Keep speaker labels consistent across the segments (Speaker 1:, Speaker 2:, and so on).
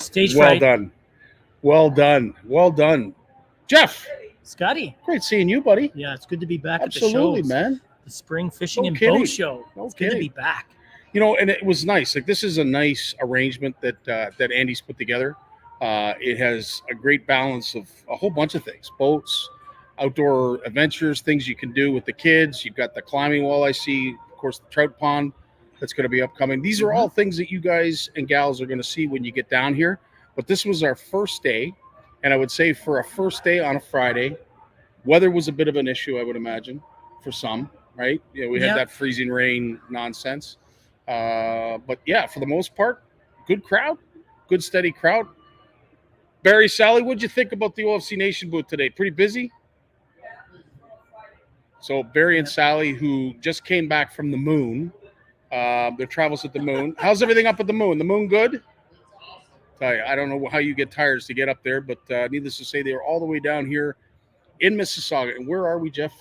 Speaker 1: Stage
Speaker 2: Well
Speaker 1: fright.
Speaker 2: done. Well done. Well done. Jeff,
Speaker 1: Scotty.
Speaker 2: great seeing you, buddy.
Speaker 1: Yeah, it's good to be back
Speaker 2: Absolutely,
Speaker 1: at the shows.
Speaker 2: man.
Speaker 1: The Spring Fishing
Speaker 2: No
Speaker 1: and
Speaker 2: kidding.
Speaker 1: Boat Show.
Speaker 2: No
Speaker 1: It's good to
Speaker 2: kidding.
Speaker 1: be back.
Speaker 2: You know, and it was nice. Like, this is a nice arrangement that Andy's put together. It has a great balance of a whole bunch of things: boats, outdoor adventures, things you can do with the kids. You've got the climbing wall, I see, of course, the trout pond that's going to be upcoming. These are all things that you guys and gals are going to see when you get down here. But this was our first day, and I would say for a first day on a Friday, weather was a bit of an issue, I would imagine, for some, right? You know, we had that freezing rain nonsense. But yeah, for the most part, good crowd, good steady crowd. Barry, Sally, what'd you think about the OFC Nation booth today? Pretty busy? So Barry and Sally, who just came back from the moon, their travels at the moon. How's everything up at the moon? The moon good? Tell you, I don't know how you get tires to get up there, but needless to say, they are all the way down here in Mississauga. And where are we, Jeff?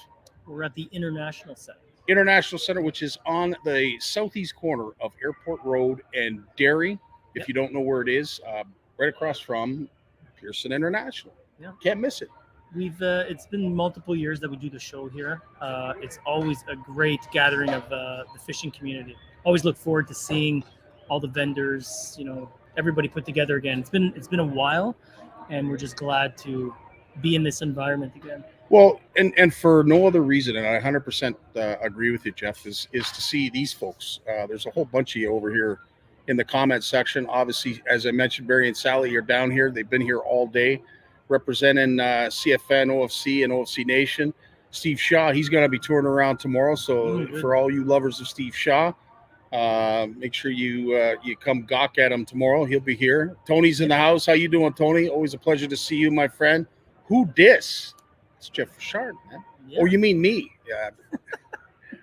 Speaker 1: We're at the International Center.
Speaker 2: International Center, which is on the southeast corner of Airport Road and Derry. If you don't know where it is, right across from Pearson International.
Speaker 1: Yeah.
Speaker 2: Can't miss it.
Speaker 1: It's been multiple years that we do the show here. It's always a great gathering of the fishing community. Always look forward to seeing all the vendors, everybody put together again. It's been a while, and we're just glad to be in this environment again.
Speaker 2: Well, and for no other reason, and I 100% agree with you, Jeff, is to see these folks. There's a whole bunch of you over here in the comment section. Obviously, as I mentioned, Barry and Sally are down here. They've been here all day representing CFN, OFC, and OFC Nation. Steve Shaw, he's going to be touring around tomorrow. So for all you lovers of Steve Shaw, make sure you come gawk at him tomorrow. He'll be here. Tony's in the house. How you doing, Tony? Always a pleasure to see you, my friend. Who dis? It's Jeff Richard, man. Yeah. Oh, you mean me? Yeah.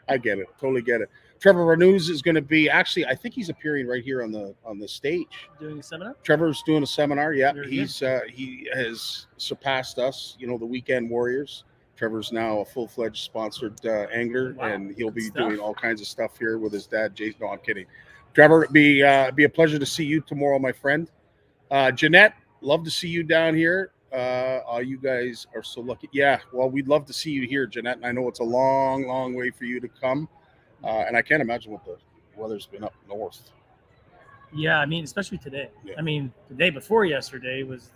Speaker 2: I get it. Totally get it. Trevor Renews is going to be I think he's appearing right here on the stage.
Speaker 1: Doing a seminar?
Speaker 2: Trevor's doing a seminar. Yeah. He has surpassed us, the Weekend Warriors. Trevor's now a full-fledged sponsored angler, and he'll be doing all kinds of stuff here with his dad, Jason. No, I'm kidding. Trevor, it'd be a pleasure to see you tomorrow, my friend. Jeanette, love to see you down here. You guys are so lucky. Yeah, well, we'd love to see you here, Jeanette. And I know it's a long, long way for you to come. And I can't imagine what the weather's been up north.
Speaker 1: Yeah, I mean, especially today. Yeah. I mean, the day before yesterday was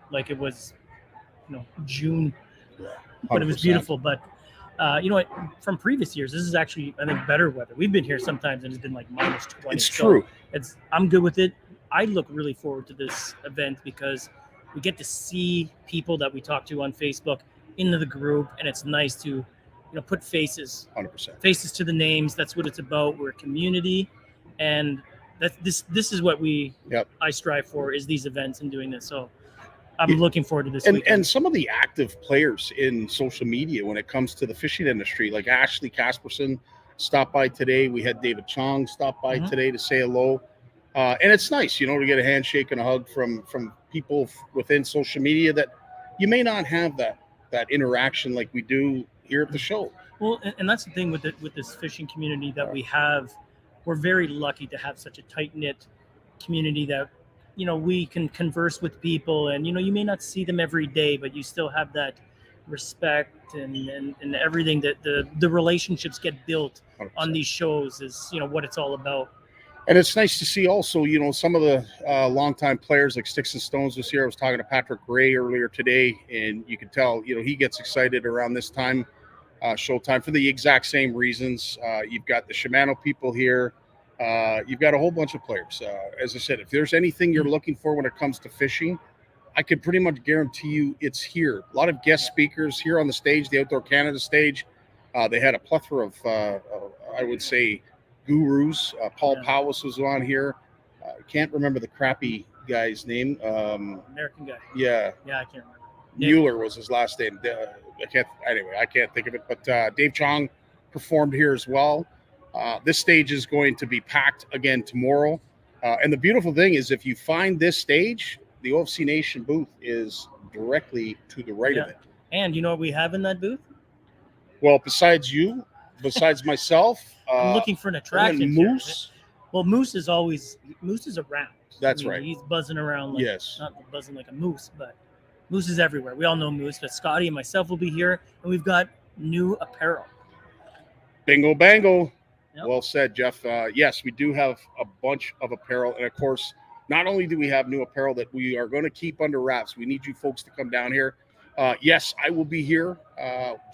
Speaker 1: like it was, June, but it was beautiful. But you know what? From previous years, this is actually, I think, better weather. We've been here sometimes and it's been like minus 20.
Speaker 2: It's true.
Speaker 1: I'm good with it. I look really forward to this event because we get to see people that we talk to on Facebook into the group, and it's nice to, put faces.
Speaker 2: 100%.
Speaker 1: Faces to the names. That's what it's about. We're a community, and this is what I strive for, is these events and doing this. So I'm looking forward to this weekend.
Speaker 2: And some of the active players in social media when it comes to the fishing industry, like Ashley Casperson stopped by today. We had David Chong stop by today to say hello. And it's nice, to get a handshake and a hug from people within social media that you may not have that interaction like we do here at the show.
Speaker 1: Well, and that's the thing with this fishing community that we have. We're very lucky to have such a tight-knit community that, we can converse with people, and, you may not see them every day, but you still have that respect and everything that the relationships get built 100%. On these shows is, what it's all about.
Speaker 2: And it's nice to see also, some of the longtime players like Sticks and Stones was here. I was talking to Patrick Gray earlier today, and you could tell, he gets excited around this time, showtime, for the exact same reasons. You've got the Shimano people here. You've got a whole bunch of players. As I said, if there's anything you're looking for when it comes to fishing, I could pretty much guarantee you it's here. A lot of guest speakers here on the stage, the Outdoor Canada stage. They had a plethora of, I would say, gurus. Paul Powis was on here. I can't remember the crappy guy's name.
Speaker 1: American guy.
Speaker 2: Yeah.
Speaker 1: Yeah, I can't remember.
Speaker 2: Mueller was his last name. I can't think of it. But Dave Chong performed here as well. This stage is going to be packed again tomorrow. And the beautiful thing is, if you find this stage, the OFC Nation booth is directly to the right of it.
Speaker 1: And you know what we have in that booth?
Speaker 2: Well, besides myself,
Speaker 1: I'm looking for an attraction.
Speaker 2: Moose.
Speaker 1: Well, Moose is around.
Speaker 2: That's right.
Speaker 1: He's buzzing around like
Speaker 2: Yes.
Speaker 1: not buzzing like a moose, but Moose is everywhere. We all know Moose, but Scotty and myself will be here, and we've got new apparel.
Speaker 2: Bingo bango.
Speaker 1: Yep.
Speaker 2: Well said, Jeff. Yes, we do have a bunch of apparel. And of course, not only do we have new apparel that we are going to keep under wraps, we need you folks to come down here. Yes, I will be here.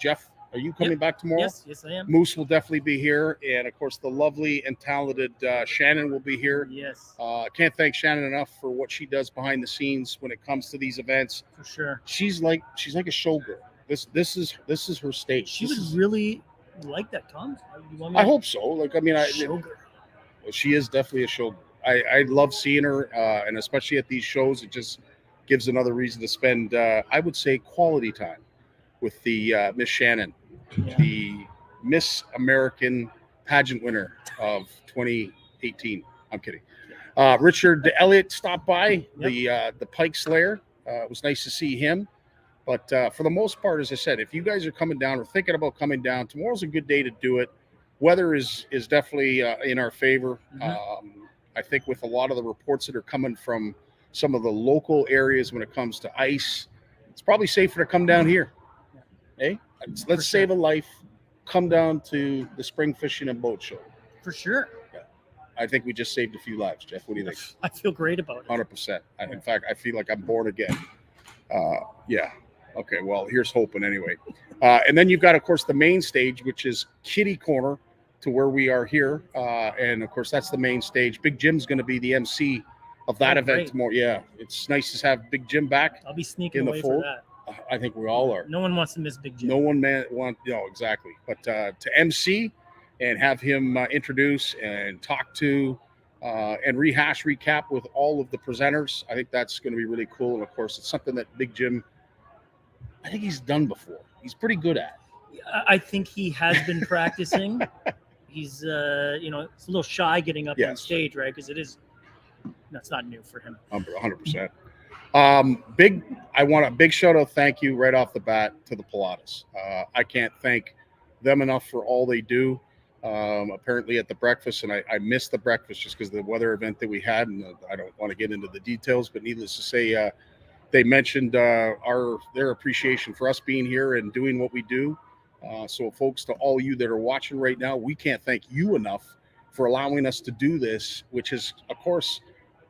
Speaker 2: Jeff, are you coming back tomorrow?
Speaker 1: Yes, I am.
Speaker 2: Moose will definitely be here. And of course, the lovely and talented Shannon will be here.
Speaker 1: Yes.
Speaker 2: Can't thank Shannon enough for what she does behind the scenes when it comes to these events.
Speaker 1: For sure.
Speaker 2: She's like a showgirl. This is her stage.
Speaker 1: She would really like that, Tom.
Speaker 2: I hope so. Like, I mean,
Speaker 1: showgirl.
Speaker 2: She is definitely a showgirl. I love seeing her, and especially at these shows, it just gives another reason to spend, I would say, quality time with the Miss Shannon, the Miss American pageant winner of 2018. I'm kidding. Richard Elliott stopped by, the Pike Slayer. It was nice to see him. But for the most part, as I said, if you guys are coming down or thinking about coming down, tomorrow's a good day to do it. Weather is definitely in our favor. I think with a lot of the reports that are coming from some of the local areas when it comes to ice, it's probably safer to come down here. Hey, let's save a life. Come down to the Spring Fishing and Boat Show.
Speaker 1: For sure.
Speaker 2: Yeah. I think we just saved a few lives, Jeff. What do you think?
Speaker 1: I feel great about it.
Speaker 2: 100%. In fact, I feel like I'm born again. Yeah. Okay, well, here's hoping anyway. And then you've got, of course, the main stage, which is Kitty Corner to where we are here. And, of course, that's the main stage. Big Jim's going to be the MC of that event tomorrow. Yeah, it's nice to have Big Jim back.
Speaker 1: I'll be sneaking
Speaker 2: in the
Speaker 1: away
Speaker 2: fold.
Speaker 1: for that.
Speaker 2: I think we all are.
Speaker 1: No one wants to miss Big Jim.
Speaker 2: No one exactly. But to MC and have him introduce and talk to and recap with all of the presenters, I think that's going to be really cool. And, of course, it's something that Big Jim, I think he's done before. He's pretty good at it.
Speaker 1: I think he has been practicing. He's, it's a little shy getting up on stage, right? Because that's not new for him.
Speaker 2: 100%. I want a big shout out, thank you right off the bat to the Pilates. I can't thank them enough for all they do. Apparently at the breakfast, and I missed the breakfast just because of the weather event that we had, and I don't want to get into the details, but needless to say, they mentioned their appreciation for us being here and doing what we do. So folks, to all you that are watching right now, we can't thank you enough for allowing us to do this, which has, of course,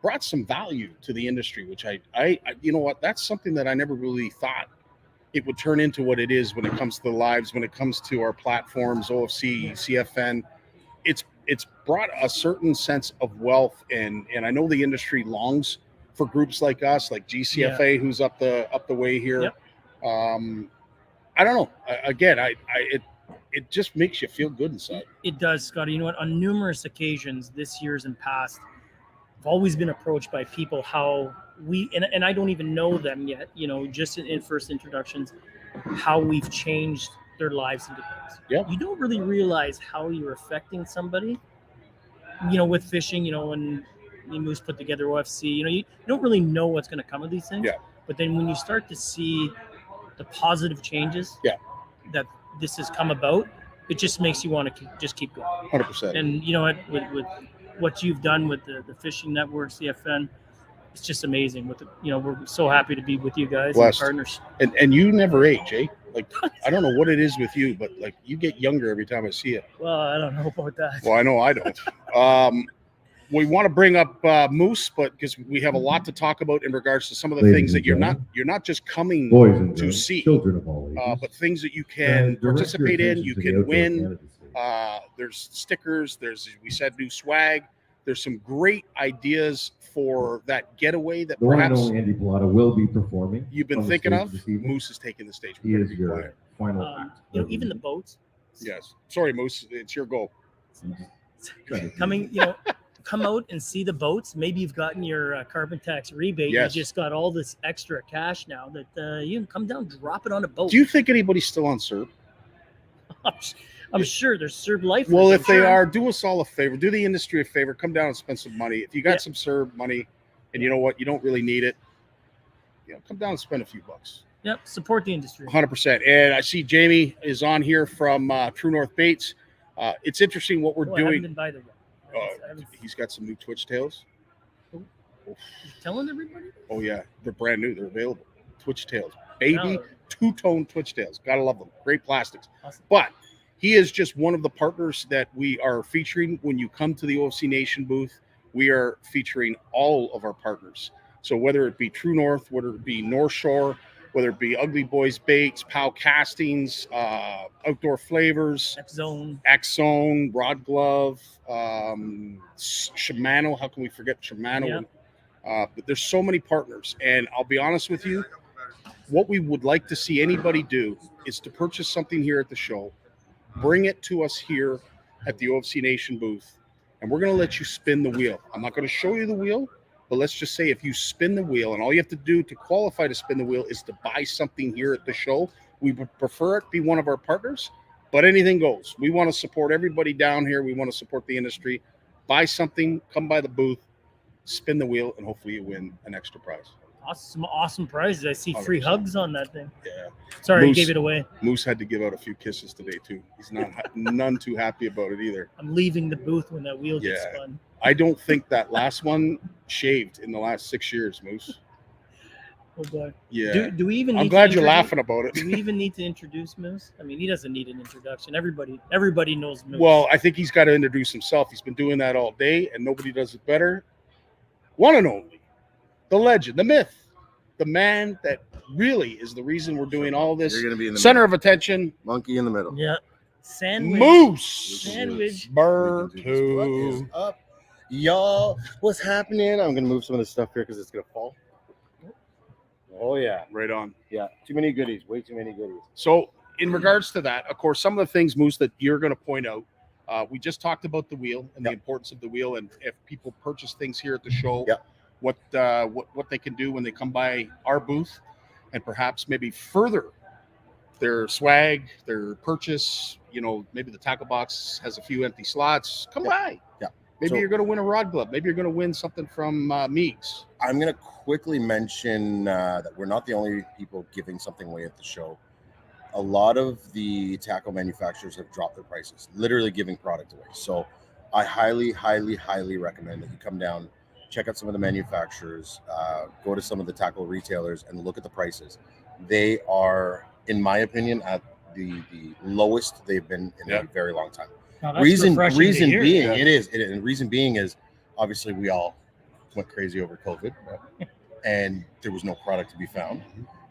Speaker 2: brought some value to the industry, which I you know what, that's something that I never really thought it would turn into what it is when it comes to the lives, when it comes to our platforms, OFC, CFN. It's brought a certain sense of wealth, and I know the industry longs for groups like us, like GCFA, who's up the way here.
Speaker 1: Yep.
Speaker 2: I don't know. Again, it just makes you feel good inside.
Speaker 1: It does, Scotty. You know what? On numerous occasions this year's and past, I've always been approached by people how we, and I don't even know them yet, just in first introductions, how we've changed their lives into things.
Speaker 2: Yeah.
Speaker 1: You don't really realize how you're affecting somebody, with fishing, when Moose put together OFC, you don't really know what's going to come of these things.
Speaker 2: Yeah.
Speaker 1: But then when you start to see the positive changes that this has come about, it just makes you want to just keep going.
Speaker 2: 100%.
Speaker 1: And you know what, with what you've done with the fishing network, CFN, it's just amazing. We're so happy to be with you guys and partners.
Speaker 2: And you never age, eh? Like, I don't know what it is with you, but like you get younger every time I see it.
Speaker 1: Well, I don't know about that.
Speaker 2: Well, I know I don't. We want to bring up Moose, but because we have a lot to talk about in regards to some of the things that you're not just coming to see, but things that you can participate in, you can win. There's stickers, there's, we said, new swag. There's some great ideas for that getaway that perhaps
Speaker 3: Andy Pilata will be performing.
Speaker 2: You've been thinking of. Moose is taking the stage.
Speaker 3: He is your final act.
Speaker 1: Even the boats.
Speaker 2: Yes. Sorry, Moose. It's your goal.
Speaker 1: Coming, come out and see the boats. Maybe you've gotten your carbon tax rebate.
Speaker 2: Yes.
Speaker 1: You just got all this extra cash now that you can come down, drop it on a boat.
Speaker 2: Do you think anybody's still on CERB?
Speaker 1: I'm sure there's CERB life.
Speaker 2: Well, if they are, do us all a favor. Do the industry a favor. Come down and spend some money. If you got some CERB money and you know what, you don't really need it, come down and spend a few bucks.
Speaker 1: Yep, support the industry.
Speaker 2: 100%. And I see Jamie is on here from True North Baits. It's interesting what we're doing.
Speaker 1: I haven't been by there yet.
Speaker 2: He's got some new Twitch tails.
Speaker 1: You telling everybody?
Speaker 2: Oh yeah, they're brand new. They're available. Twitch tails, baby,
Speaker 1: No.
Speaker 2: two-tone Twitch tails. Gotta love them. Great plastics.
Speaker 1: Awesome.
Speaker 2: But he is just one of the partners that we are featuring when you come to the OFC Nation booth. We are featuring all of our partners. So whether it be True North, whether it be North Shore, whether it be Ugly Boys Baits, Pow Castings, Outdoor Flavors, X Zone, Rod Glove, Shimano. How can we forget Shimano?
Speaker 1: Yeah.
Speaker 2: But there's so many partners, and I'll be honest with you, what we would like to see anybody do is to purchase something here at the show, bring it to us here at the OFC Nation booth, and we're going to let you spin the wheel. I'm not going to show you the wheel, but let's just say if you spin the wheel, and all you have to do to qualify to spin the wheel is to buy something here at the show. We would prefer it be one of our partners, but anything goes. We want to support everybody down here. We want to support the industry. Buy something, come by the booth, spin the wheel, and hopefully you win an extra prize.
Speaker 1: Awesome prizes. I see free
Speaker 2: 100%.
Speaker 1: hugs on that thing.
Speaker 2: Yeah.
Speaker 1: Sorry,
Speaker 2: Moose,
Speaker 1: I gave it away.
Speaker 2: Moose had to give out a few kisses today too. He's not none too happy about it either.
Speaker 1: I'm leaving the booth when that wheel gets
Speaker 2: Yeah.
Speaker 1: spun.
Speaker 2: I don't think that last one shaved in the last 6 years, Moose.
Speaker 1: Oh boy.
Speaker 2: Yeah.
Speaker 1: Do we even?
Speaker 2: I'm
Speaker 1: need
Speaker 2: glad
Speaker 1: to
Speaker 2: you're
Speaker 1: introduce-
Speaker 2: laughing about it.
Speaker 1: Do we even need to introduce Moose? I mean, he doesn't need an introduction. Everybody knows Moose.
Speaker 2: Well, I think he's got to introduce himself. He's been doing that all day, and nobody does it better. One and only, the legend, the myth, the man that really is the reason we're doing all this.
Speaker 4: You're gonna be in the
Speaker 2: Center
Speaker 4: middle.
Speaker 2: of attention,
Speaker 4: Monkey in the middle.
Speaker 1: Yeah. Sandwich.
Speaker 2: Moose.
Speaker 1: Sandwich.
Speaker 4: What is
Speaker 2: Berto.
Speaker 4: up, y'all? What's happening? I'm gonna move some of this stuff here because it's gonna fall. Oh yeah,
Speaker 2: Right on.
Speaker 4: yeah. Too many goodies. Way too many goodies.
Speaker 2: So, in regards to that, of course, some of the things, Moose, that you're going to point out, we just talked about the wheel and the importance of the wheel, and if people purchase things here at the show, what they can do when they come by our booth, and perhaps maybe further their swag, their purchase. You know, maybe the tackle box has a few empty slots. Come by.
Speaker 4: Yeah.
Speaker 2: Maybe
Speaker 4: So-
Speaker 2: you're going to win a rod glove. Maybe you're going to win something from Meeks.
Speaker 4: I'm gonna quickly mention that we're not the only people giving something away at the show. A lot of the tackle manufacturers have dropped their prices, literally giving product away. So I highly, highly, highly recommend that you come down, check out some of the manufacturers, go to some of the tackle retailers and look at the prices. They are, in my opinion, at the lowest they've been in a very long time.
Speaker 1: Now, that's
Speaker 4: Reason
Speaker 1: refreshing to hear.
Speaker 4: being, and reason being is obviously we all went crazy over COVID, and there was no product to be found.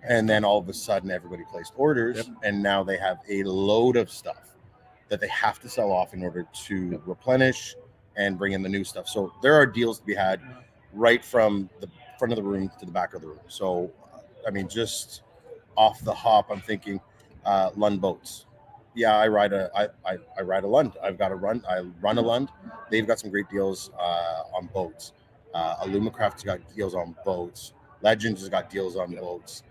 Speaker 4: And then all of a sudden, everybody placed orders, and now they have a load of stuff that they have to sell off in order to replenish and bring in the new stuff. So there are deals to be had right from the front of the room to the back of the room. So, I mean, just off the hop, I'm thinking Lund boats. Yeah, I ride a Lund. I run a Lund. They've got some great deals on boats. Alumacraft's got deals on boats. Legends has got deals on boats.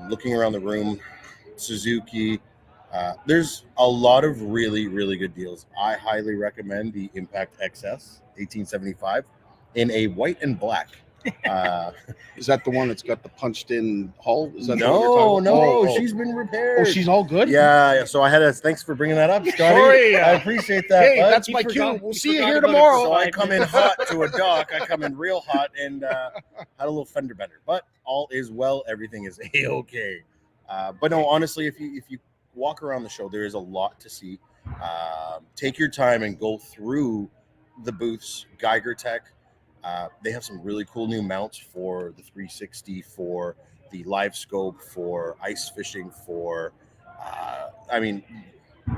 Speaker 4: Looking around the room, Suzuki. There's a lot of really, really good deals. I highly recommend the Impact XS 1875 in a white and black.
Speaker 2: Is that the one that's got the punched in hull? Is that the one you're talking
Speaker 4: No,
Speaker 2: about?
Speaker 4: she's been repaired.
Speaker 2: Oh, she's all good?
Speaker 4: Yeah. So I had a thanks for bringing that up, Scotty.
Speaker 2: Sorry.
Speaker 4: I appreciate that.
Speaker 2: Hey,
Speaker 4: bud.
Speaker 2: that's
Speaker 1: You
Speaker 2: my
Speaker 1: forgot-
Speaker 2: cue. We'll
Speaker 1: you
Speaker 2: see you
Speaker 1: forgot
Speaker 2: here
Speaker 1: about it
Speaker 2: tomorrow.
Speaker 4: So I come in hot to a dock. I come in real hot and had a little fender bender, but all is well. Everything is a-okay. But no, honestly, if you walk around the show, there is a lot to see. Take your time and go through the booths. Geiger Tech, they have some really cool new mounts for the 360, for the live scope, for ice fishing, for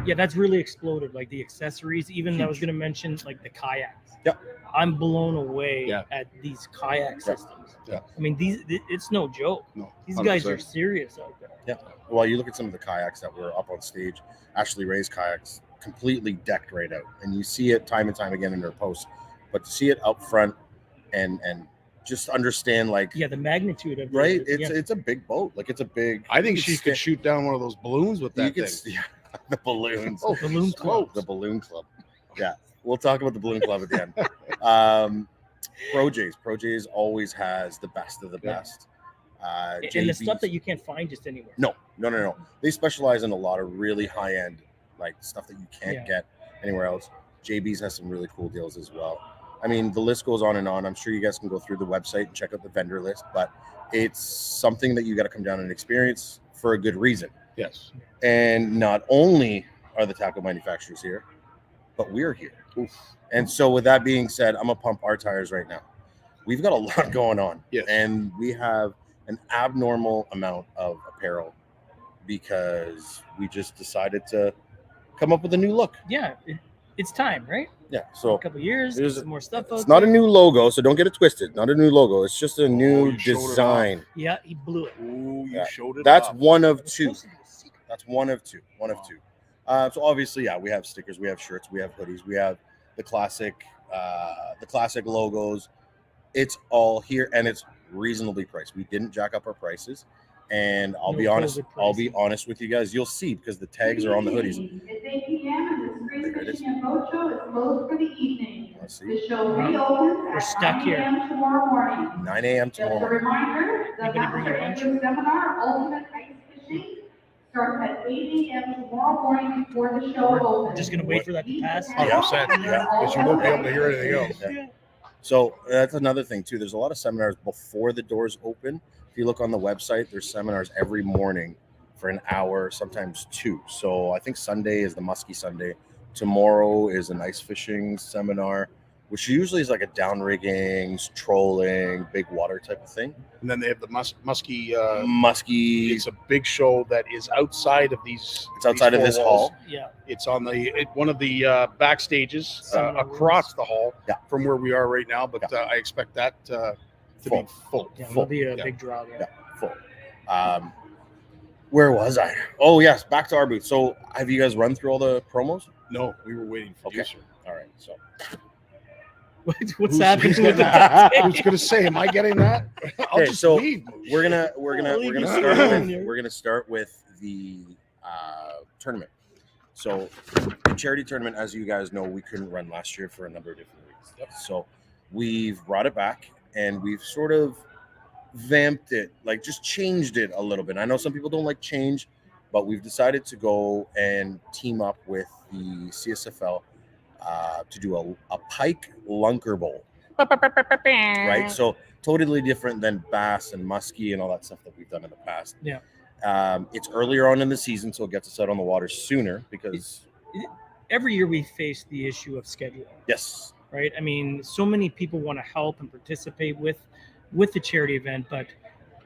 Speaker 1: Yeah, that's really exploded. Like the accessories, even I was going to mention like the kayaks.
Speaker 4: Yep.
Speaker 1: I'm blown away
Speaker 2: Yeah.
Speaker 1: at these kayak systems.
Speaker 2: Yeah.
Speaker 1: I mean, it's no joke.
Speaker 2: No,
Speaker 1: These guys are
Speaker 2: 100%.
Speaker 1: serious out there.
Speaker 4: Yeah. Well, you look at some of the kayaks that were up on stage. Ashley Ray's kayaks completely decked right out, and you see it time and time again in her posts. But to see it up front and just understand, like,
Speaker 1: Yeah, the magnitude of
Speaker 4: right?
Speaker 1: it.
Speaker 4: It's a big boat. Like, it's a big.
Speaker 2: I think
Speaker 4: you
Speaker 2: she could shoot down one of those balloons with
Speaker 4: You
Speaker 2: that
Speaker 4: could,
Speaker 2: thing.
Speaker 4: yeah, the balloons.
Speaker 2: Oh,
Speaker 1: Balloon club.
Speaker 4: The balloon club. Yeah, we'll talk about the balloon club at the end. Pro J's always has the best of the best.
Speaker 1: And the
Speaker 4: JB's
Speaker 1: stuff that you can't find just anywhere.
Speaker 4: No. They specialize in a lot of really high end, like stuff that you can't
Speaker 1: Yeah.
Speaker 4: get anywhere else. JB's has some really cool deals as well. I mean, the list goes on and on. I'm sure you guys can go through the website and check out the vendor list, but it's something that you got to come down and experience for a good reason.
Speaker 2: Yes.
Speaker 4: And not only are the tackle manufacturers here, but we're here.
Speaker 2: Oof.
Speaker 4: And so with that being said, I'm going to pump our tires right now. We've got a lot going on.
Speaker 2: Yes.
Speaker 4: And we have an abnormal amount of apparel because we just decided to come up with a new look.
Speaker 1: Yeah, it's time, right?
Speaker 4: Yeah.
Speaker 1: A
Speaker 4: So
Speaker 1: couple years,
Speaker 4: there's
Speaker 1: get some more stuff out
Speaker 4: it's not a
Speaker 1: there.
Speaker 4: new logo, so don't get it twisted. Not a new logo. It's just a new
Speaker 2: you showed it
Speaker 4: design.
Speaker 1: Yeah, he blew it.
Speaker 2: Ooh, you
Speaker 4: Yeah.
Speaker 2: showed it.
Speaker 4: That's
Speaker 2: off.
Speaker 4: one of
Speaker 1: It's
Speaker 4: two.
Speaker 1: supposed to be a secret.
Speaker 4: That's one of two. One of two. So obviously, yeah, we have stickers, we have shirts, we have hoodies, we have the classic logos. It's all here, and it's reasonably priced. We didn't jack up our prices, and I'll
Speaker 1: No
Speaker 4: be honest.
Speaker 1: COVID
Speaker 4: I'll be
Speaker 1: pricing.
Speaker 4: honest with you guys. You'll see because the tags are on the hoodies.
Speaker 5: It's 8 p.m. and the Spring
Speaker 4: There it is.
Speaker 5: Fishing and Boat Show is closed for the evening.
Speaker 4: Let's see.
Speaker 5: The show reopens
Speaker 1: We're
Speaker 5: at
Speaker 1: stuck
Speaker 5: 9
Speaker 1: here.
Speaker 5: a.m. tomorrow morning.
Speaker 4: 9 a.m.
Speaker 5: Just
Speaker 4: tomorrow
Speaker 5: a
Speaker 4: morning.
Speaker 5: reminder, the
Speaker 1: Anybody bring your
Speaker 5: Master
Speaker 1: lunch?
Speaker 5: Angler Seminar, Ultimate Ice Fishing, starts at 8 a.m. tomorrow morning before the show opens.
Speaker 1: We're just gonna wait for that to pass.
Speaker 2: 100%,
Speaker 4: yeah,
Speaker 2: because you won't be able to hear anything else.
Speaker 4: Yeah. So that's another thing too. There's a lot of seminars before the doors open. If you look on the website, there's seminars every morning for an hour, sometimes two. So I think Sunday is the Muskie Sunday. Tomorrow is an ice fishing seminar, which usually is like a downrigging, trolling, big water type of thing.
Speaker 2: And then they have the muskie.
Speaker 4: Muskie.
Speaker 2: It's a big show that is outside of these.
Speaker 4: It's outside
Speaker 2: these
Speaker 4: of this
Speaker 2: four walls.
Speaker 4: hall.
Speaker 1: Yeah,
Speaker 2: It's on one of the backstages
Speaker 1: Seminar
Speaker 2: across
Speaker 1: rooms.
Speaker 2: the hall
Speaker 4: Yeah.
Speaker 2: from where we are right now. But
Speaker 4: Yeah.
Speaker 2: I expect that to
Speaker 4: Full.
Speaker 2: be full.
Speaker 1: yeah,
Speaker 4: Full.
Speaker 1: it'll be a
Speaker 2: Yeah.
Speaker 1: big draw there.
Speaker 4: Yeah, full. Where was I? Oh yes, back to our booth. So have you guys run through all the promos?
Speaker 2: No, we were waiting for you,
Speaker 4: Okay.
Speaker 2: sir.
Speaker 4: All right. So
Speaker 1: What's
Speaker 2: Who's-
Speaker 1: happening
Speaker 2: who's
Speaker 1: with
Speaker 2: gonna-
Speaker 1: the
Speaker 2: Who's gonna say? Am I getting that? I'll
Speaker 4: Okay,
Speaker 2: just
Speaker 4: so
Speaker 2: leave.
Speaker 4: we're gonna
Speaker 1: leave
Speaker 4: start with the tournament. So the charity tournament, as you guys know, we couldn't run last year for a number of different reasons. So we've brought it back and we've sort of vamped it, like just changed it a little bit. I know some people don't like change, but we've decided to go and team up with the CSFL to do a pike lunker bowl. Right, so totally different than bass and muskie and all that stuff that we've done in the past.
Speaker 1: Yeah.
Speaker 4: It's earlier on in the season, so it gets us out on the water sooner because
Speaker 1: Every year we face the issue of scheduling,
Speaker 4: yes,
Speaker 1: right? I mean, so many people want to help and participate with the charity event, but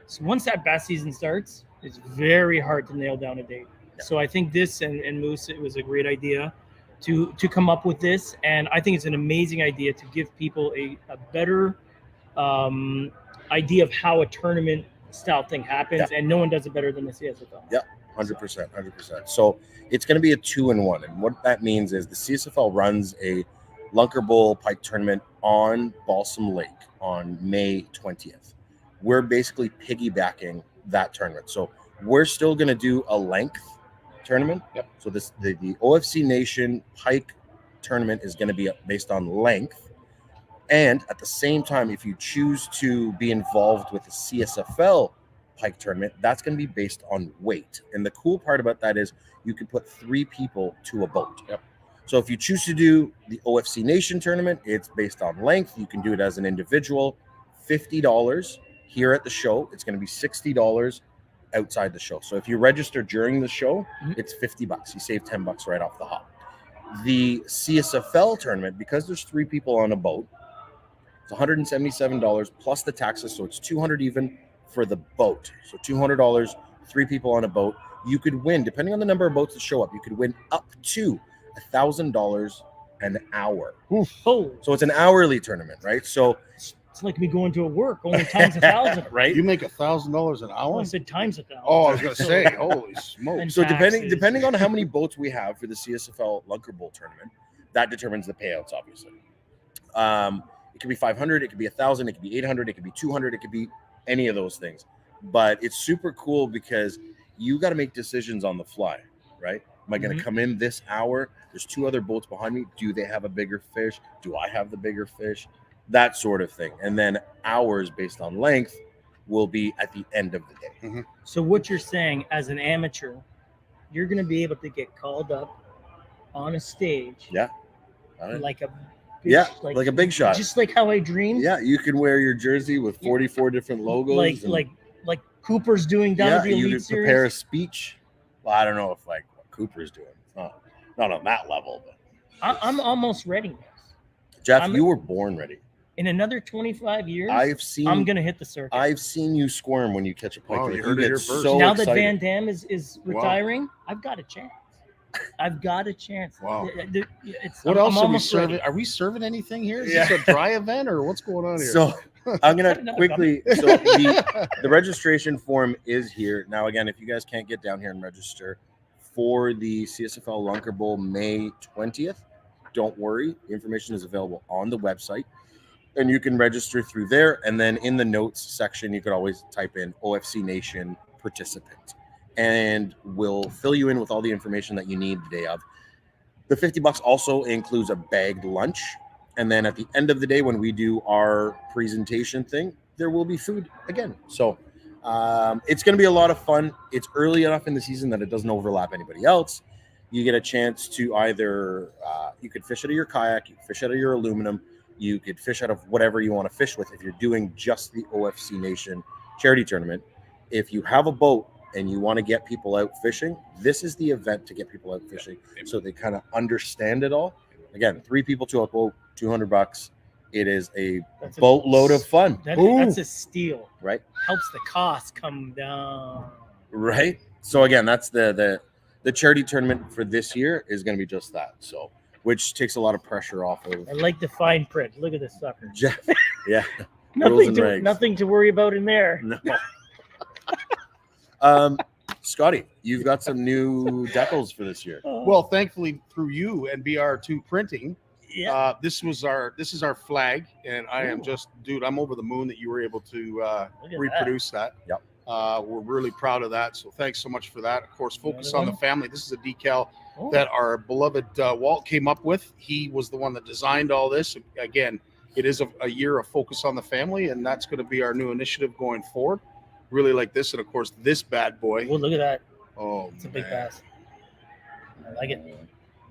Speaker 1: so once that bass season starts, it's very hard to nail down a date.
Speaker 4: Yeah.
Speaker 1: So I think this and Moose, it was a great idea to come up with this, and I think it's an amazing idea to give people a better idea of how a tournament style thing happens, and no one does it better than the CSFL.
Speaker 4: Yeah. 100%. So it's going to be a 2-in-1, and what that means is the CSFL runs a lunker bowl pike tournament on Balsam Lake on May 20th. We're basically piggybacking that tournament, so we're still going to do a length tournament.
Speaker 2: Yep.
Speaker 4: So the OFC Nation pike tournament is going to be based on length, and at the same time, if you choose to be involved with the CSFL pike tournament, that's going to be based on weight. And the cool part about that is you can put 3 people to a boat.
Speaker 2: Yep.
Speaker 4: So if you choose to do the OFC Nation tournament, it's based on length. You can do it as an individual, $50 here at the show. It's going to be $60 outside the show. So if you register during the show, it's $50. You save $10 right off the hop. The CSFL tournament, because there's 3 people on a boat, it's $177 plus the taxes, so it's $200 even for the boat. So $200, 3 people on a boat. You could win, depending on the number of boats that show up, you could win up to $1,000 an hour.
Speaker 1: Oh,
Speaker 4: So it's an hourly tournament, right? So
Speaker 1: it's like me going to work, only times 1,000.
Speaker 4: right.
Speaker 2: You make $1,000 an
Speaker 1: Oh,
Speaker 2: hour?
Speaker 1: I said times 1,000.
Speaker 2: Oh, I was gonna say, holy smokes!
Speaker 1: And
Speaker 4: So
Speaker 1: taxes.
Speaker 4: depending on how many boats we have for the CSFL Lunker Bowl tournament, that determines the payouts, obviously. It could be 500, it could be 1,000, it could be 800, it could be 200, it could be any of those things. But it's super cool because you got to make decisions on the fly, right? Am I going to come in this hour? There's 2 other boats behind me. Do they have a bigger fish? Do I have the bigger fish? That sort of thing. And then hours based on length will be at the end of the day.
Speaker 1: So what you're saying, as an amateur, you're going to be able to get called up on a stage,
Speaker 4: Yeah. All right.
Speaker 1: like a
Speaker 4: Yeah, like a big shot.
Speaker 1: just like how I dreamed.
Speaker 4: Yeah, you can wear your jersey with 44 different logos.
Speaker 1: Like Cooper's doing down
Speaker 4: yeah,
Speaker 1: at the
Speaker 4: you
Speaker 1: Elite
Speaker 4: could prepare a
Speaker 1: Series.
Speaker 4: speech. Well, I don't know if like what Cooper's doing. It's not on that level, but
Speaker 1: I'm almost ready.
Speaker 4: Jeff, you were born ready.
Speaker 1: In another 25 years,
Speaker 4: I'm
Speaker 1: gonna hit the circuit.
Speaker 4: I've seen you squirm when you catch a pike.
Speaker 2: Wow,
Speaker 4: Like,
Speaker 2: you heard it
Speaker 4: get
Speaker 2: here first.
Speaker 4: so
Speaker 1: now
Speaker 4: excited.
Speaker 1: that Van Damme is retiring, I've got a chance. I've got a chance.
Speaker 2: Wow.
Speaker 1: What
Speaker 2: else are we
Speaker 1: almost ready.
Speaker 2: serving? Are we serving anything here? Is
Speaker 4: Yeah.
Speaker 2: this a dry event or what's going on here?
Speaker 4: So I'm gonna
Speaker 1: Another
Speaker 4: quickly. So the registration form is here now. Again, if you guys can't get down here and register for the CSFL Lunker Bowl May 20th, don't worry. The information is available on the website, and you can register through there. And then in the notes section, you could always type in OFC Nation participant, and we'll fill you in with all the information that you need the day of. The $50 also includes a bagged lunch. And then at the end of the day, when we do our presentation thing, there will be food again. So it's going to be a lot of fun. It's early enough in the season that it doesn't overlap anybody else. You get a chance to either, you could fish out of your kayak, you could fish out of your aluminum, you could fish out of whatever you want to fish with if you're doing just the OFC Nation charity tournament. If you have a boat and you want to get people out fishing, this is the event to get people out fishing so they kind of understand it all. Again, 3 people to a boat, $200. It is a boatload of fun.
Speaker 1: That's a steal.
Speaker 4: Right?
Speaker 1: Helps the cost come down.
Speaker 4: Right? So again, that's the charity tournament for this year is going to be just that. So, which takes a lot of pressure off of
Speaker 1: I like the fine print. Look at this sucker.
Speaker 4: Jeff. Yeah. Rules and regs.
Speaker 1: Nothing to worry about in there.
Speaker 4: No. Scotty, you've got some new decals for this year.
Speaker 2: Well, thankfully through you and BR2 Printing,
Speaker 1: yeah.
Speaker 2: this is our flag, and I am just, dude, I'm over the moon that you were able to reproduce that.
Speaker 4: Yep.
Speaker 2: We're really proud of that. So thanks so much for that. Of course, focus on the family. This is a decal that our beloved Walt came up with. He was the one that designed all this. Again, it is a year of focus on the family, and that's going to be our new initiative going forward. Really like this, and of course this bad boy.
Speaker 1: Oh, look at that.
Speaker 2: Oh,
Speaker 1: it's a big pass. I like it.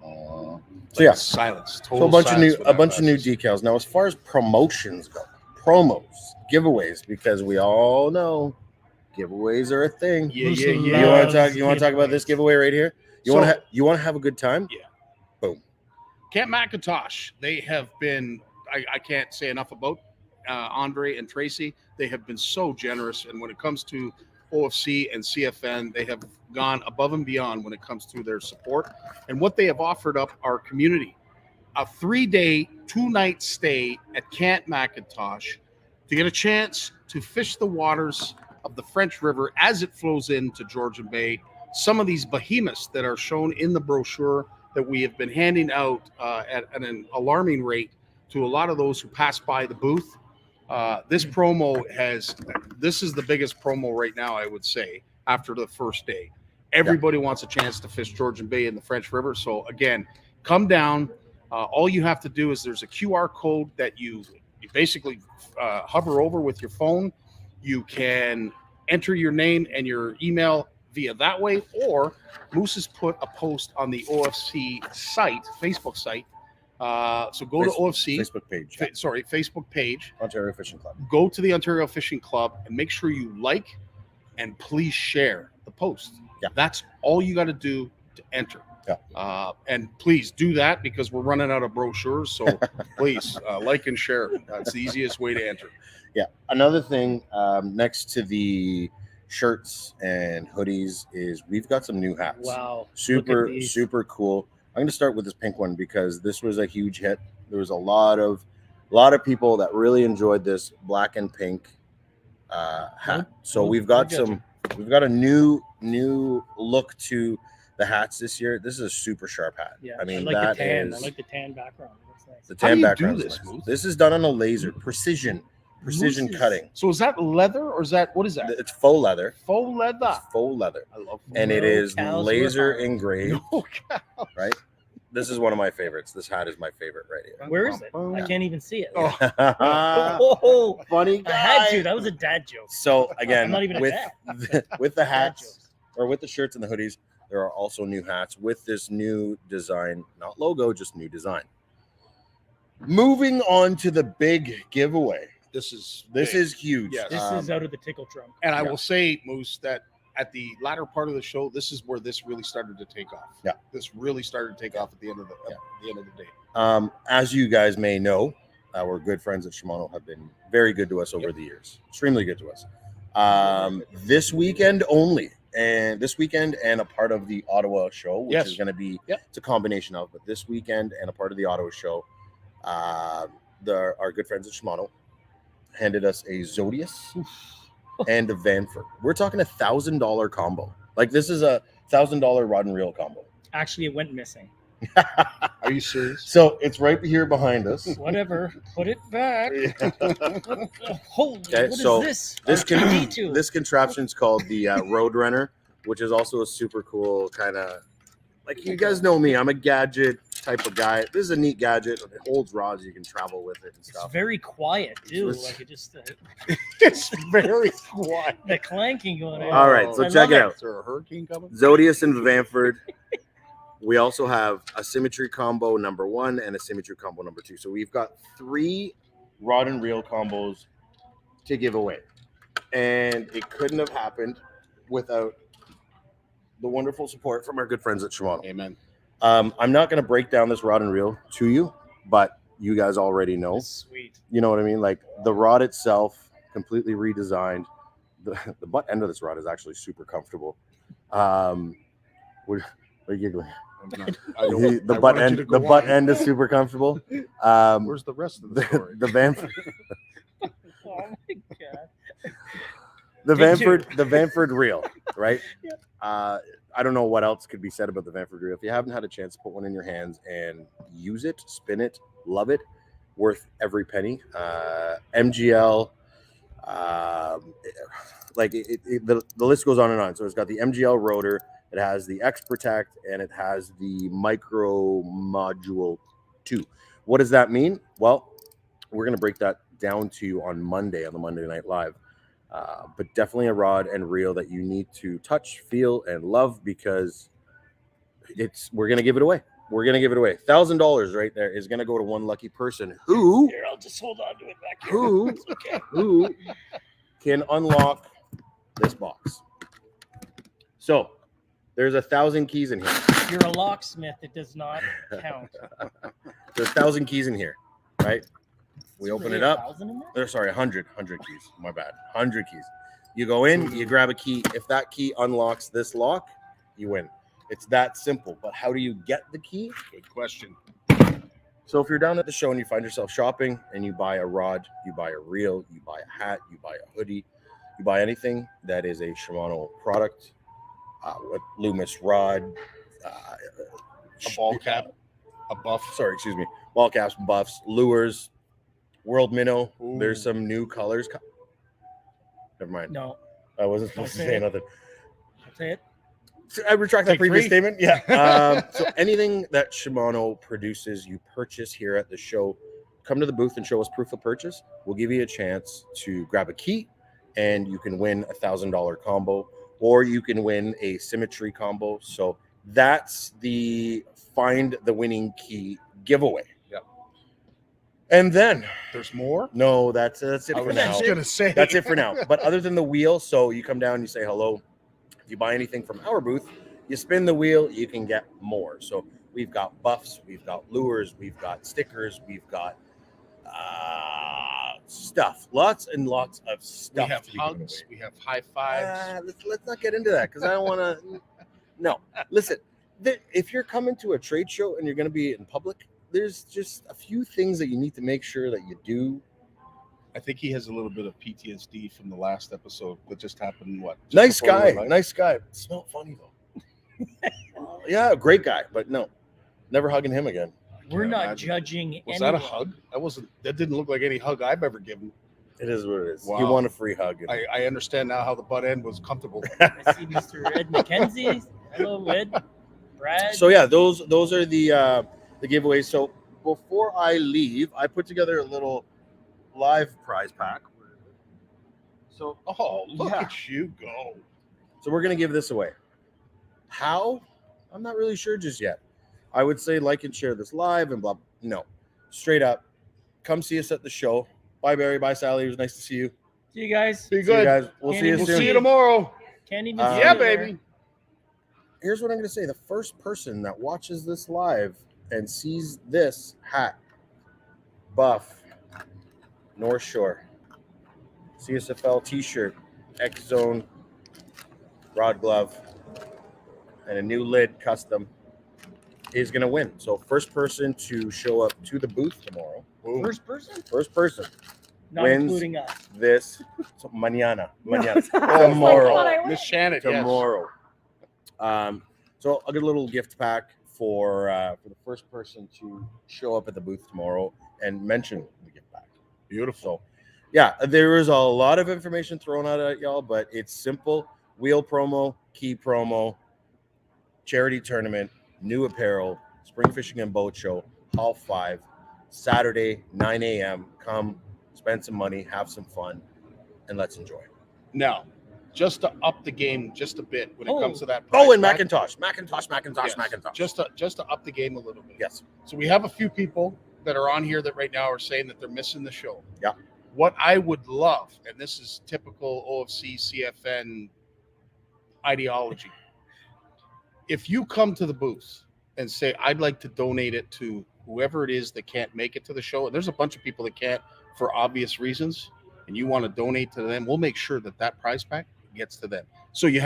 Speaker 4: So yeah,
Speaker 2: silence.
Speaker 4: So a bunch of new decals. Now, as far as promotions go, giveaways, because we all know giveaways are a thing.
Speaker 2: Yeah.
Speaker 4: You want to talk about this giveaway right here? You want to have a good time?
Speaker 2: Yeah.
Speaker 4: Boom.
Speaker 2: Camp McIntosh. They have been. I can't say enough about Andre and Tracy. They have been so generous, and when it comes to OFC and CFN, they have gone above and beyond when it comes to their support and what they have offered up our community. A 3-day, 2-night stay at Camp McIntosh to get a chance to fish the waters of the French River as it flows into Georgian Bay. Some of these behemoths that are shown in the brochure that we have been handing out at an alarming rate to a lot of those who pass by the booth. This is the biggest promo right now, I would say, after the first day. Everybody wants a chance to fish Georgian Bay in the French River. So again, come down. All you have to do is there's a QR code that you basically hover over with your phone. You can enter your name and your email via that way, or Moose has put a post on the OFC site, Facebook site. So go to OFC
Speaker 4: Facebook page.
Speaker 2: Facebook page.
Speaker 4: Ontario Fishing Club.
Speaker 2: Go to the Ontario Fishing Club and make sure you like and please share the post.
Speaker 4: Yeah.
Speaker 2: That's all you got to do to enter.
Speaker 4: Yeah.
Speaker 2: And please do that because we're running out of brochures. So please like and share. That's the easiest way to enter.
Speaker 4: Yeah. Another thing next to the shirts and hoodies is we've got some new hats.
Speaker 1: Wow.
Speaker 4: Super cool. I'm going to start with this pink one because this was a huge hit. There was a lot of people that really enjoyed this black and pink hat. So we've got a new look to the hats this year. This is a super sharp hat.
Speaker 1: Yeah,
Speaker 4: I mean,
Speaker 1: I like the tan background. It looks nice.
Speaker 4: The tan background.
Speaker 2: Nice.
Speaker 4: This is done on a laser, precision cutting.
Speaker 2: So is that leather or what is that?
Speaker 4: It's faux leather.
Speaker 2: Faux leather.
Speaker 4: It's faux leather.
Speaker 2: I love faux
Speaker 4: and
Speaker 2: leather.
Speaker 4: it is laser engraved.
Speaker 2: No cows.
Speaker 4: Right? This is one of my favorites. This hat is my favorite right here.
Speaker 1: Where is it? I can't even see it.
Speaker 4: Oh, funny guy.
Speaker 1: I had to. That was a dad joke.
Speaker 4: So again,
Speaker 1: I'm not even
Speaker 4: with the hats or with the shirts and the hoodies, there are also new hats with this new design, not logo, just new design. Moving on to the big giveaway.
Speaker 2: This is
Speaker 4: This
Speaker 2: big.
Speaker 4: is huge.
Speaker 2: Yes.
Speaker 1: This is out of the tickle drum.
Speaker 2: And I
Speaker 4: Yeah.
Speaker 2: will say, Moose, that at the latter part of the show, this is where this really started to take off.
Speaker 4: Yeah.
Speaker 2: This really started to take off at the end of the day.
Speaker 4: As you guys may know, our good friends at Shimano have been very good to us over the years. Extremely good to us. This weekend only, and a part of the Ottawa show, which
Speaker 2: Yes.
Speaker 4: is going to be
Speaker 2: Yep.
Speaker 4: it's a combination of, but this weekend and a part of the Ottawa show, our good friends at Shimano handed us a Zodius and a Vanford. We're talking $1,000 combo. Like, this is a $1,000 rod and reel combo.
Speaker 1: Actually, it went missing.
Speaker 2: Are you serious?
Speaker 4: So it's right here behind us.
Speaker 1: Whatever. Put it back. Holy,
Speaker 4: Okay,
Speaker 1: what is
Speaker 4: so
Speaker 1: this?
Speaker 4: This
Speaker 1: R2D2.
Speaker 4: this contraption's called the Roadrunner, which is also a super cool kind of, like, you guys know me, I'm a gadget type of guy. This is a neat gadget. It holds rods, you can travel with it and
Speaker 1: It's
Speaker 4: stuff.
Speaker 1: very quiet too.
Speaker 4: It's-
Speaker 1: Like it just
Speaker 2: It's very quiet.
Speaker 1: the clanking going on.
Speaker 4: All right, so
Speaker 1: I
Speaker 4: check
Speaker 1: love
Speaker 4: it out.
Speaker 2: Is there a hurricane coming?
Speaker 4: Zodius and Vanford. We also have a symmetry combo number 1 and a symmetry combo number 2. So we've got 3 rod and reel combos to give away. And it couldn't have happened without the wonderful support from our good friends at Shimano.
Speaker 2: Amen.
Speaker 4: I'm not going to break down this rod and reel to you, but you guys already know.
Speaker 1: Sweet.
Speaker 4: You know what I mean? Like, the rod itself, completely redesigned. The butt end of this rod is actually super comfortable. What are you giggling? The butt end is super comfortable.
Speaker 2: Where's the rest of the story?
Speaker 4: The Vanford,
Speaker 1: Oh my god.
Speaker 4: the
Speaker 1: Did you?
Speaker 4: Vanford reel, right?
Speaker 1: Yep.
Speaker 4: I don't know what else could be said about the Vanford reel. If you haven't had a chance to put one in your hands and use it, spin it, love it, worth every penny. MGL, the list goes on and on. So it's got the MGL rotor, it has the X Protect, and it has the Micro Module 2. What does that mean? Well, we're going to break that down to you on Monday on the Monday Night Live. But definitely a rod and reel that you need to touch, feel, and love, because we're going to give it away. We're going to give it away. $1,000 right there is going to go to one lucky person who
Speaker 1: Here, I'll just hold on to it back here.
Speaker 4: Who?
Speaker 1: It's okay.
Speaker 4: who can unlock this box. So there's 1,000 keys in here.
Speaker 1: You're a locksmith. It does not count.
Speaker 4: There's 1,000 keys in here, right? We
Speaker 1: Is
Speaker 4: open
Speaker 1: really
Speaker 4: it up.
Speaker 1: 1,000 in there?
Speaker 4: Sorry, 100 keys. My bad. 100 keys. You go in, you grab a key. If that key unlocks this lock, you win. It's that simple. But how do you get the key?
Speaker 2: Good question.
Speaker 4: So if you're down at the show and you find yourself shopping and you buy a rod, you buy a reel, you buy a hat, you buy a hoodie, you buy anything that is a Shimano product, with Loomis rod,
Speaker 2: A ball cap, a buff.
Speaker 4: sorry, excuse me, ball caps, buffs, lures, World Minnow.
Speaker 2: Ooh.
Speaker 4: There's some new colors. Never mind.
Speaker 1: No.
Speaker 4: I wasn't supposed to
Speaker 1: Don't
Speaker 4: say
Speaker 1: say it.
Speaker 4: nothing.
Speaker 1: That's it.
Speaker 4: So I retract that
Speaker 2: Take
Speaker 4: previous
Speaker 2: 3.
Speaker 4: statement. Yeah. So anything that Shimano produces, you purchase here at the show, come to the booth and show us proof of purchase. We'll give you a chance to grab a key, and you can win $1,000 combo, or you can win a symmetry combo. So that's the find the winning key giveaway.
Speaker 2: Yep.
Speaker 4: And then
Speaker 2: There's more.
Speaker 4: no, that's it
Speaker 2: I
Speaker 4: for
Speaker 2: was
Speaker 4: now.
Speaker 2: just gonna say
Speaker 4: That's it for now. But other than the wheel, so you come down, you say hello. If you buy anything from our booth, you spin the wheel, you can get more. So we've got buffs, we've got lures, we've got stickers, we've got stuff, lots and lots of
Speaker 2: We
Speaker 4: stuff.
Speaker 2: have
Speaker 4: to be giving
Speaker 2: hugs.
Speaker 4: away.
Speaker 2: We have high fives.
Speaker 4: Let's not get into that because I don't want to. No, listen. If you're coming to a trade show and you're going to be in public, there's just a few things that you need to make sure that you do.
Speaker 2: I think he has a little bit of PTSD from the last episode that just happened. What? Just
Speaker 4: Nice
Speaker 2: before we
Speaker 4: guy,
Speaker 2: went live?
Speaker 4: nice guy. Smelled funny though. Yeah, great guy, but no, never hugging him again.
Speaker 1: We're
Speaker 2: can't
Speaker 1: not
Speaker 2: imagine.
Speaker 1: judging
Speaker 2: Was
Speaker 1: anyone.
Speaker 2: that a hug? That didn't look like any hug I've ever given.
Speaker 4: It is what it is.
Speaker 2: Wow.
Speaker 4: You want a free hug.
Speaker 2: I understand now how the butt end was comfortable.
Speaker 1: I see Mr. Ed McKenzie. Hello, Ed. Brad.
Speaker 4: So yeah, those are the giveaways. So before I leave, I put together a little live prize pack. So
Speaker 2: Oh, look
Speaker 4: Yeah.
Speaker 2: at you go.
Speaker 4: So we're gonna give this away. How? I'm not really sure just yet. I would say like and share this live and blah. No, straight up, come see us at the show. Bye, Barry. Bye, Sally. It was nice to see you.
Speaker 1: See you guys.
Speaker 2: Be
Speaker 4: See you
Speaker 2: good.
Speaker 4: guys. We'll
Speaker 1: Can't
Speaker 4: see you
Speaker 1: even
Speaker 2: We'll
Speaker 4: soon.
Speaker 2: see you tomorrow.
Speaker 1: Can't even.
Speaker 4: Yeah,
Speaker 1: see
Speaker 2: Yeah,
Speaker 1: you there.
Speaker 2: baby.
Speaker 4: Here's what I'm going to say. The first person that watches this live and sees this hat, buff, North Shore, CSFL t-shirt, X-Zone, rod glove, and a new lid custom is going to win. So first person to show up to the booth tomorrow,
Speaker 1: First person,
Speaker 4: first person
Speaker 1: not
Speaker 4: wins
Speaker 1: including us.
Speaker 4: this so mañana
Speaker 2: Oh,
Speaker 4: tomorrow.
Speaker 2: Miss Shannon. Yes.
Speaker 4: tomorrow. So I'll get a little gift pack for the first person to show up at the booth tomorrow and mention the gift pack.
Speaker 2: Beautiful.
Speaker 4: So, yeah, there is a lot of information thrown out at y'all, but it's simple: wheel promo, key promo, charity tournament, new apparel, spring fishing and boat show, hall 5, Saturday 9 a.m. Come spend some money, have some fun, and let's enjoy.
Speaker 2: Now, just to up the game just a bit when it
Speaker 1: Oh.
Speaker 2: comes to that.
Speaker 4: Oh,
Speaker 2: price
Speaker 4: and
Speaker 2: pack,
Speaker 4: Macintosh.
Speaker 2: yes, just to up the game a little bit.
Speaker 4: Yes.
Speaker 2: So we have a few people that are on here that right now are saying that they're missing the show.
Speaker 4: Yeah.
Speaker 2: What I would love, and this is typical OFC CFN ideology, if you come to the booth and say, I'd like to donate it to whoever it is that can't make it to the show, and there's a bunch of people that can't for obvious reasons, and you want to donate to them, we'll make sure that that prize pack gets to them. So you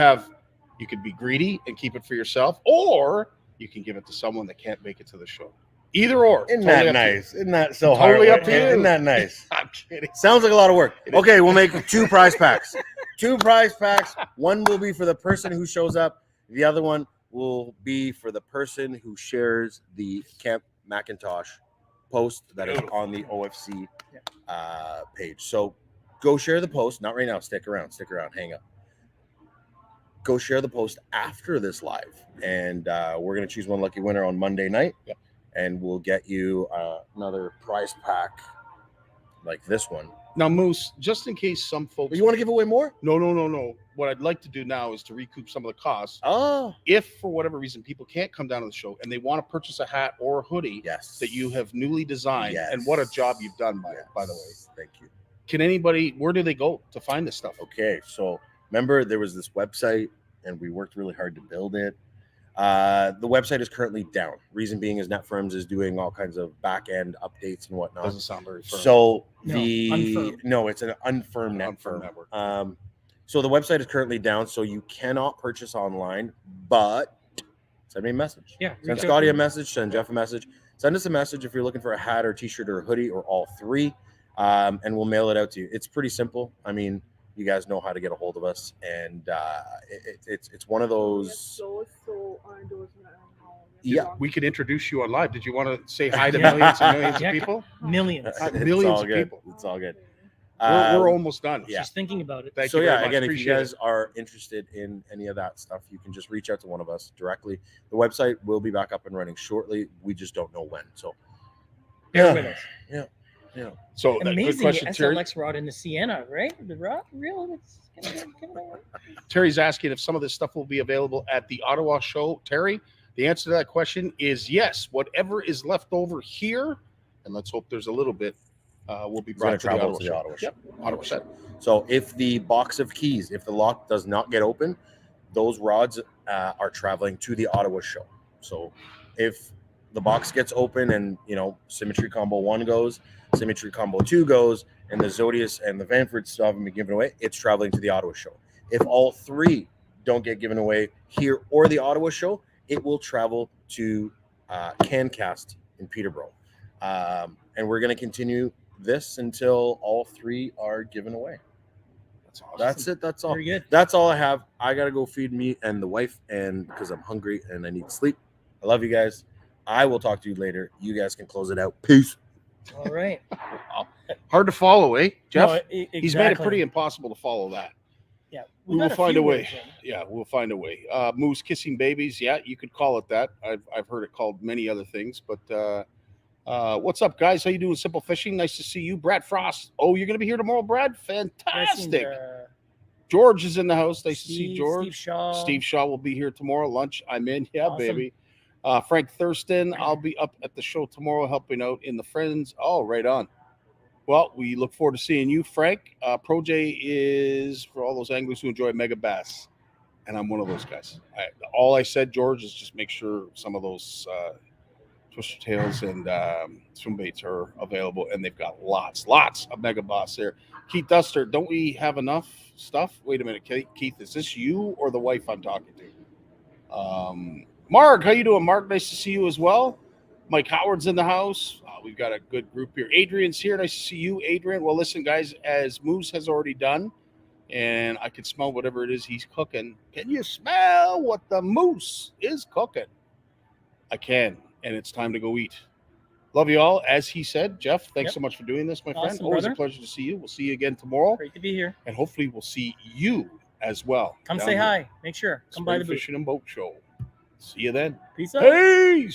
Speaker 2: could be greedy and keep it for yourself, or you can give it to someone that can't make it to the show. Either or.
Speaker 4: Isn't
Speaker 2: Totally
Speaker 4: that
Speaker 2: up to you.
Speaker 4: nice? Isn't that so
Speaker 2: Totally
Speaker 4: hard?
Speaker 2: up to you.
Speaker 4: Isn't that nice?
Speaker 2: I'm kidding.
Speaker 4: Sounds like a lot of work.
Speaker 2: It is.
Speaker 4: Okay, we'll make 2 prize packs. 2 prize packs. One will be for the person who shows up. The other one will be for the person who shares the Camp Macintosh post that is on the OFC page. So go share the post. Not right now. Stick around. Hang up. Go share the post after this live. And we're going to choose one lucky winner on Monday night.
Speaker 2: Yep.
Speaker 4: And we'll get you another prize pack like this one.
Speaker 2: Now, Moose, just in case some folks.
Speaker 4: You want to give away more?
Speaker 2: No. What I'd like to do now is to recoup some of the costs.
Speaker 4: Oh,
Speaker 2: If for whatever reason people can't come down to the show and they want to purchase a hat or a hoodie
Speaker 4: yes.
Speaker 2: that you have newly designed,
Speaker 4: Yes.
Speaker 2: and what a job you've done by the way.
Speaker 4: Thank you.
Speaker 2: Can anybody, where do they go to find this stuff?
Speaker 4: Okay, so remember there was this website and we worked really hard to build it. The website is currently down. Reason being is NetFirms is doing all kinds of back end updates and whatnot.
Speaker 2: Doesn't sound very firm.
Speaker 4: So
Speaker 1: unfirm.
Speaker 4: it's an unfirm
Speaker 2: Unfirm
Speaker 4: network.
Speaker 2: network.
Speaker 4: So the website is currently down, so you cannot purchase online. But send me a message.
Speaker 1: Yeah.
Speaker 4: Send
Speaker 1: reach out
Speaker 4: Scotty
Speaker 1: to
Speaker 4: a message. Send Jeff a message. Send us a message if you're looking for a hat or T-shirt or a hoodie or all 3, and we'll mail it out to you. It's pretty simple. I mean, you guys know how to get a hold of us, and it's one of those. Yeah.
Speaker 2: We could introduce you on live. Did you want to say hi to
Speaker 1: Yeah.
Speaker 2: millions and millions
Speaker 1: Yeah.
Speaker 2: of people?
Speaker 1: Millions.
Speaker 4: It's
Speaker 2: Millions
Speaker 4: all
Speaker 2: of
Speaker 4: good.
Speaker 2: people.
Speaker 4: It's all good.
Speaker 2: We're almost done.
Speaker 4: yeah.
Speaker 1: She's thinking about it.
Speaker 2: Thank
Speaker 4: So
Speaker 2: you very
Speaker 4: yeah,
Speaker 2: much.
Speaker 4: again, if you
Speaker 2: Appreciate
Speaker 4: guys
Speaker 2: it.
Speaker 4: are interested in any of that stuff, you can just reach out to one of us directly. The website will be back up and running shortly. We just don't know when. So
Speaker 1: Bear with us.
Speaker 2: So good
Speaker 1: Amazing
Speaker 2: question, Terry.
Speaker 1: SLX rod in the Sienna, right? The rod, real.
Speaker 2: Terry's asking if some of this stuff will be available at the Ottawa show. Terry, the answer to that question is yes. Whatever is left over here, and let's hope there's a little bit, will be
Speaker 4: it's going
Speaker 2: brought
Speaker 4: to
Speaker 2: to the
Speaker 4: travel
Speaker 2: Ottawa
Speaker 4: to the
Speaker 2: show.
Speaker 4: Ottawa show.
Speaker 2: Yep, 100%.
Speaker 4: So if the box of keys, if the lock does not get open, those rods are traveling to the Ottawa show. So if the box gets open and, Symmetry Combo 1 goes, Symmetry Combo 2 goes, and the Zodius and the Vanford still haven't been given away, it's traveling to the Ottawa show. If all 3 don't get given away here or the Ottawa show, it will travel to CanCast in Peterborough. And we're going to continue this until all 3 are given away.
Speaker 2: That's awesome.
Speaker 4: That's it. That's all.
Speaker 1: Very good.
Speaker 4: That's all I have. I got to go feed me and the wife, and because I'm hungry and I need sleep. I love you guys. I will talk to you later. You guys can close it out. Peace.
Speaker 1: All right.
Speaker 2: Hard to follow, eh, Jeff?
Speaker 1: No,
Speaker 2: He's made it pretty impossible to follow that.
Speaker 1: Yeah.
Speaker 2: We
Speaker 1: got
Speaker 2: will
Speaker 1: a
Speaker 2: find
Speaker 1: few
Speaker 2: a way.
Speaker 1: words in.
Speaker 2: Yeah, we'll find a way. Moose kissing babies. Yeah, you could call it that. I've heard it called many other things. But what's up, guys? How you doing? Simple Fishing. Nice to see you, Brad Frost. Oh, you're going to be here tomorrow, Brad? Fantastic.
Speaker 1: Yes, and,
Speaker 2: George is in the house. Nice to see
Speaker 1: Steve,
Speaker 2: George.
Speaker 1: Steve Shaw.
Speaker 2: Will be here tomorrow. Lunch. I'm in. Yeah,
Speaker 1: Awesome.
Speaker 2: baby. Frank Thurston. I'll be up at the show tomorrow helping out in the Friends. Oh, right on. Well, we look forward to seeing you, Frank. Pro J is for all those anglers who enjoy mega bass, and I'm one of those guys. All I said, George, is just make sure some of those twister tails and swim baits are available, and they've got lots of mega bass there. Keith Duster, don't we have enough stuff? Wait a minute, Keith, is this you or the wife I'm talking to? Mark, how you doing, Mark? Nice to see you as well. Mike Howard's in the house. We've got a good group here. Adrian's here. Nice to see you, Adrian. Well, listen, guys, as Moose has already done, and I can smell whatever it is he's cooking. Can you smell what the Moose is cooking? I can, and it's time to go eat. Love you all. As he said, Jeff, thanks so much for doing this, my friend.
Speaker 1: Awesome,
Speaker 2: Always
Speaker 1: brother.
Speaker 2: a pleasure to see you. We'll see you again tomorrow,
Speaker 1: Great to be here.
Speaker 2: and hopefully we'll see you as well.
Speaker 1: Come
Speaker 2: down
Speaker 1: say
Speaker 2: here.
Speaker 1: hi. Make sure. Come by
Speaker 2: Spring
Speaker 1: the booth.
Speaker 2: Fishing and Boat Show. See you then.
Speaker 1: Peace out.
Speaker 2: Peace.